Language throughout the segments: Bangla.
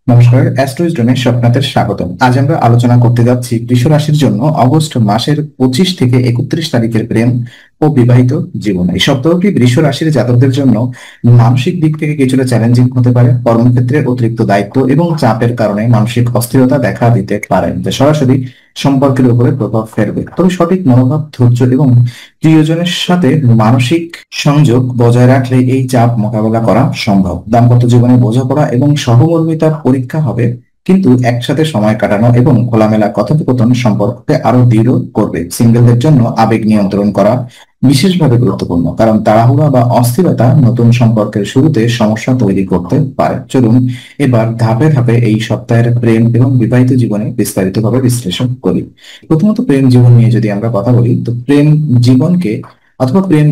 নমস্কার, অ্যাস্ট্রোইজডমে আপনাদের স্বাগতম। আজ আমরা আলোচনা করতে যাচ্ছি বৃষ রাশির জন্য অগস্ট মাসের 25 থেকে 31 তারিখের প্রেম ও বিবাহিত জীবন। এই সপ্তাহটি বৃষ রাশির জাতকদের জন্য মানসিক দিক থেকে কিছুটা চ্যালেঞ্জিং হতে পারে। কর্মক্ষেত্রে অতিরিক্ত দায়িত্ব এবং চাপের কারণে মানসিক অস্থিরতা দেখা দিতে পারে, যা সরাসরি সম্পর্কের উপরে প্রভাব ফেলবে। তবে সঠিক মনোভাব, ধৈর্য এবং প্রিয়জনের সাথে মানসিক সংযোগ বজায় রাখলে এই চাপ মোকাবেলা করা সম্ভব। দাম্পত্য জীবনে বোঝাপড়া এবং সহমর্মিতার পরীক্ষা হবে, কিন্তু একসাথে সময় কাটানো এবং খোলামেলা কথোপকথন সম্পর্ককে আরো দৃঢ় করবে। সিঙ্গেলদের জন্য আবেগ নিয়ন্ত্রণ করা বিশেষভাবে গুরুত্বপূর্ণ, কারণ তাড়াহুড়া বা অস্থিরতা নতুন সম্পর্কের শুরুতে সমস্যা তৈরি করতে পারে। চলুন এবার ধাপে ধাপে এই সপ্তাহের প্রেম এবং বিবাহিত জীবনে বিস্তারিতভাবে বিশ্লেষণ করি। প্রথমত প্রেম জীবন নিয়ে যদি আমরা কথা বলি, তো প্রেম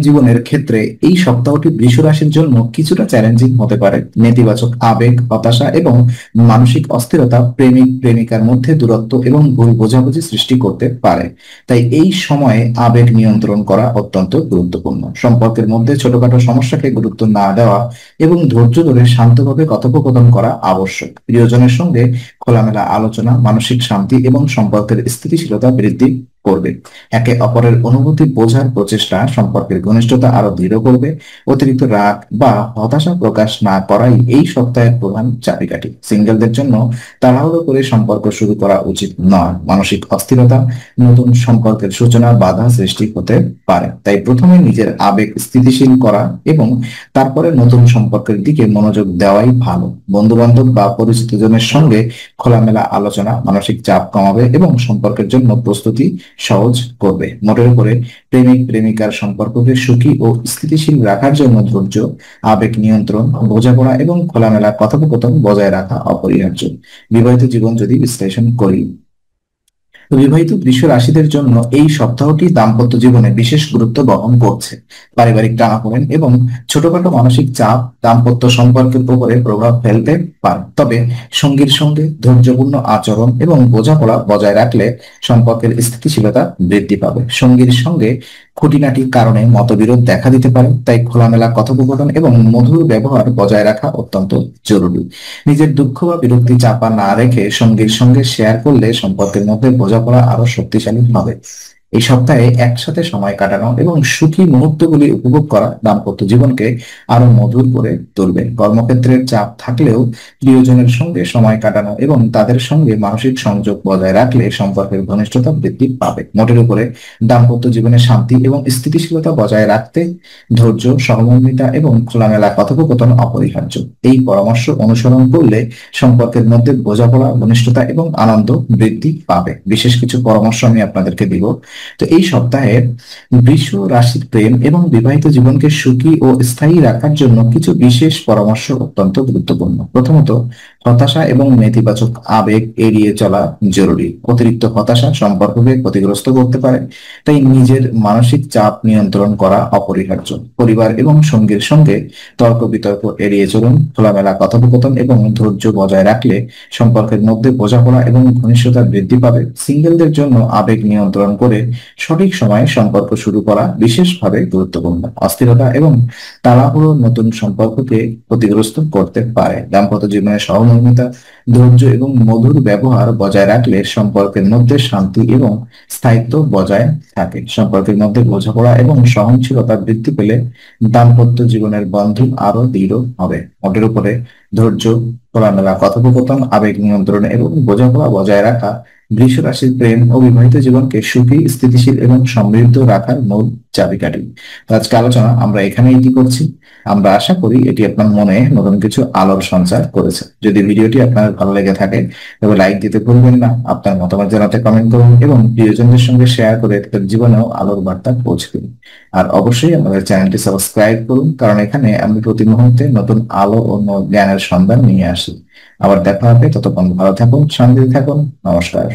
জীবনের ক্ষেত্রে এই সপ্তাহটি বৃষ রাশির জন্য কিছুটা চ্যালেঞ্জিং হতে পারে। নেতিবাচক আবেগ, হতাশা এবং মানসিক অস্থিরতা প্রেমিক প্রেমিকার মধ্যে দূরত্ব এবং ভুল বোঝাবুঝি সৃষ্টি করতে পারে। তাই এই সময়ে আবেগ নিয়ন্ত্রণ করা অত্যন্ত গুরুত্বপূর্ণ। সম্পর্কের মধ্যে ছোটখাটো সমস্যাকে গুরুত্ব না দেওয়া এবং ধৈর্য ধরে শান্তভাবে কথোপকথন করা আবশ্যক। প্রিয়জনের সঙ্গে খোলামেলা আলোচনা মানসিক শান্তি এবং সম্পর্কের স্থিতিশীলতা বৃদ্ধি করবে। একে অপরের অনুভূতি বোঝার প্রচেষ্টা সম্পর্কের ঘনিষ্ঠতা আরো দৃঢ় করবে। অতিরিক্ত রাগ বা হতাশা প্রকাশ না করাই এই সপ্তাহের প্রধান চাবিকাঠি। সিঙ্গেলদের জন্য তাড়াহুড়ো করে সম্পর্ক শুরু করা উচিত নয়। মানসিক অস্থিরতা নতুন সম্পর্কের সূচনার বাধা সৃষ্টি হতে পারে। তাই প্রথমে নিজের আবেগ স্থিতিশীল করা এবং তারপরে নতুন সম্পর্কের দিকে মনোযোগ দেওয়াই ভালো। বন্ধু বান্ধব বা পরিচিতজনের সঙ্গে খোলামেলা আলোচনা মানসিক চাপ কমাবে এবং সম্পর্কের জন্য প্রস্তুতি সহজ করবে। মোটের উপরে প্রেমিক প্রেমিকার সম্পর্ককে সুখী ও স্থিতিশীল রাখার জন্য ধৈর্য, আবেগ নিয়ন্ত্রণ, বোঝাপড়া এবং খোলামেলা কথোপকথন বজায় রাখা অপরিহার্য। বিবাহিত জীবন যদি বিশ্লেষণ করি, তো বিবাহিত বৃষ রাশিদের জন্য এই সপ্তাহটি দাম্পত্য জীবনে বিশেষ গুরুত্ব বহন করছে। পারিবারিক টানাপোড়েন এবং ছোটখাটো মানসিক চাপ দাম্পত্য সম্পর্কের উপরে প্রভাব ফেলতে পারে। তবে সঙ্গীর সঙ্গে ধৈর্যপূর্ণ আচরণ এবং বোঝাপড়া বজায় রাখলে সম্পর্কের স্থিতিশীলতা বৃদ্ধি পাবে। সঙ্গীর সঙ্গে খুঁটিনাটির কারণে মতবিরোধ দেখা দিতে পারে, তাই খোলামেলা কথোপকথন এবং মধুর ব্যবহার বজায় রাখা অত্যন্ত জরুরি। নিজের দুঃখ বা বিরক্তি চাপা না রেখে সঙ্গীর সঙ্গে শেয়ার করলে সম্পর্কের মধ্যে বোঝাপড়া আরো শক্তিশালী হবে। এই সপ্তাহে একসাথে সময় কাটানো এবং সুখী মুহূর্তগুলি উপভোগ করা দাম্পত্য জীবনকে আরো মধুর করে তুলবে। কর্মক্ষেত্রের চাপ থাকলেও প্রিয়জনের সঙ্গে সময় কাটানো এবং তাদের সঙ্গে মানসিক সংযোগ বজায় রাখলে সম্পর্কের ঘনিষ্ঠতা বৃদ্ধি পাবে। মোটের উপরে দাম্পত্য জীবনে শান্তি এবং স্থিতিশীলতা বজায় রাখতে ধৈর্য, সহমর্মিতা এবং খোলামেলা কথোপকথন অপরিহার্য। এই পরামর্শ অনুসরণ করলে সম্পর্কের মধ্যে বোঝাপড়া, ঘনিষ্ঠতা এবং আনন্দ বৃদ্ধি পাবে। বিশেষ কিছু পরামর্শ আমি আপনাদেরকে দিব। তো এই সপ্তাহে বৃষ রাশির প্রেম এবং বিবাহিত জীবনকে সুখী ও স্থায়ী রাখার জন্য কিছু বিশেষ পরামর্শ অত্যন্ত গুরুত্বপূর্ণ। প্রথমত, হতাশা এবং নেতিবাচক আবেগ এড়িয়ে চলা জরুরি। অতিরিক্ত হতাশা সম্পর্ককে ক্ষতিগ্রস্ত করতে পারে, তাই নিজের মানসিক চাপ নিয়ন্ত্রণ করা অপরিহার্য। পরিবার এবং সঙ্গীর সঙ্গে তর্ক বিতর্ক এড়িয়ে চলুন। খোলামেলা কথোপকথন এবং ধৈর্য বজায় রাখলে সম্পর্কের মধ্যে বোঝাপড়া এবং ঘনিষ্ঠতা বৃদ্ধি পাবে। সিঙ্গেলদের জন্য আবেগ নিয়ন্ত্রণ করে সঠিক সময়ে সম্পর্ক শুরু করা বিশেষভাবে গুরুত্বপূর্ণ। অস্থিরতা এবং তাড়াহুড়ো নতুন সম্পর্ককে ক্ষতিগ্রস্ত করতে পারে। দাম্পত্য জীবনে সহমর্মিতা, ধৈর্য এবং মধুর ব্যবহার বজায় রাখলে সম্পর্কের মধ্যে শান্তি এবং স্থায়িত্ব বজায় থাকে। সম্পর্কের মধ্যে বোঝাপড়া এবং সহনশীলতা বৃদ্ধি পেলে দাম্পত্য জীবনের বন্ধন আরো দৃঢ় হবে। মোটের উপরে ধৈর্য, খোলামেলা কথোপকথন, আবেগ নিয়ন্ত্রণ এবং বোঝাপড়া বজায় রাখা বৃষ রাশির প্রেম ও বিবাহিত জীবনকে সুখী, স্থিতিশীল এবং সমৃদ্ধ রাখার মূল চাবিকাঠি। তো আজকে আলোচনা আমরা এখানেই কি করছি। আমরা আশা করি এটি আপনার মনে নতুন কিছু আলোর সঞ্চার করেছে। যদি ভিডিওটি আপনার ভালো লেগে থাকে তবে লাইক দিতে ভুলবেন না। আপনার মতামত জানাতে কমেন্ট করুন এবং প্রিয়জনদের সঙ্গে শেয়ার করে তাদের জীবনেও আলোর বার্তা পৌঁছে দিন। আর অবশ্যই আমাদের চ্যানেলটি সাবস্ক্রাইব করুন, কারণ এখানে আমি প্রতি মুহূর্তে নতুন আলো ও জ্ঞানের সন্ধান নিয়ে আসি। আবার দেখা হবে, ততক্ষণ ভালো থাকুন, শান্তিতে থাকুন। নমস্কার।